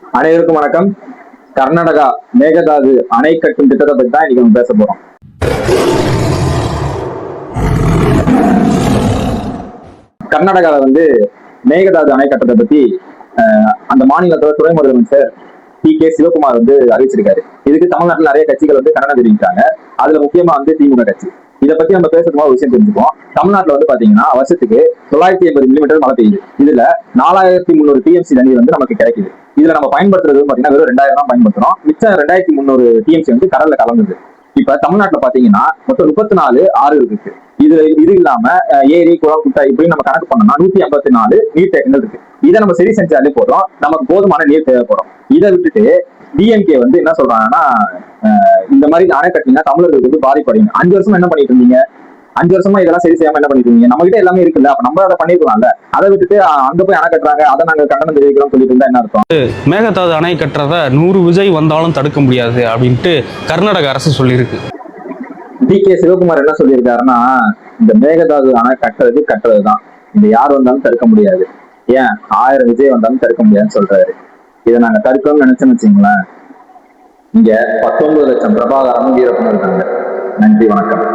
அனைவருக்கும் வணக்கம். கர்நாடகா மேகதாது அணை கட்டும் திட்டத்தை பத்தி தான் இன்னைக்கு நம்ம பேச போறோம். கர்நாடகாவில் மேகதாது அணை கட்டத்தை பத்தி அந்த மாநிலத்தோட துணை முதலமைச்சர் கே சிவகுமார் அறிவிச்சிருக்காரு. இதுக்கு தமிழ்நாட்டில் நிறைய கட்சிகள் கண்டனம் தெரிவிக்கிறாங்க. அதுல முக்கியமா திமுக கட்சி. இதை பத்தி நம்ம பேசுறதுக்கு ஒரு விஷயம் தெரிஞ்சுப்போம். தமிழ்நாட்டுல பாத்தீங்கன்னா வருஷத்துக்கு 980 மில்லிமீட்டர் மழை பெய்யுது. இதுல 4300 டிஎம்சி தண்ணீர் நமக்கு கிடைக்குது. இதுல நம்ம பயன்படுத்துறது பாத்தீங்கன்னா வெறும் 2000 தான் பயன்படுத்துறோம். மிச்சம் 2300 டிஎம்சி கடல்ல கலந்துது. இப்ப தமிழ்நாட்டுல பாத்தீங்கன்னா மொத்தம் 34 ஆறு இருக்கு. இது இல்லாம ஏரி, குளம், குட்டை இப்படின்னு நம்ம கணக்கு பண்ணோம்னா 154 நீர்த்தேக்கங்கள் இருக்கு. இதை நம்ம சரி செஞ்சாலே போதும், நமக்கு போதுமான நீர் தேவைப்படும். இதை விட்டுட்டு டிஎம்கே என்ன சொல்றாங்கன்னா, இந்த மாதிரி அணை கட்டினா தமிழர்களுக்கு பாதிப்படையும். 5 வருஷமா என்ன பண்ணிட்டு இருந்தீங்க? 5 வருஷமா இதெல்லாம் சரி செய்யாம என்ன பண்ணிட்டு இருந்தீங்க? நம்ம கிட்ட எல்லாமே இருக்குல்ல, அப்ப நம்ம அதை பண்ணிருக்கலாம்ல. அதை விட்டுட்டு அங்க போய் அணை கட்டுறாங்க, அதை நாங்க கண்டனம் தெரிவிக்கிறோம் சொல்லிட்டு இருந்தா என்ன அர்த்தம்? மேகதாது அணை கட்டுறத 100 விஜய் வந்தாலும் தடுக்க முடியாது அப்படின்ட்டு கர்நாடக அரசு சொல்லியிருக்கு. கே சிவகுமார் என்ன சொல்லியிருக்காருன்னா, இந்த மேகதாது அணை கட்டுறதுதான், இந்த யார் வந்தாலும் தடுக்க முடியாது, ஏன் 1000 விஜய் வந்தாலும் தடுக்க முடியாதுன்னு சொல்றாரு. இதை நாங்க தடுக்கணும்னு நினைச்சோம்னு வச்சுங்களேன், இங்க 19 லட்சம் பிரபாகரமும் வீரப்பனும் இருக்காங்க. நன்றி, வணக்கம்.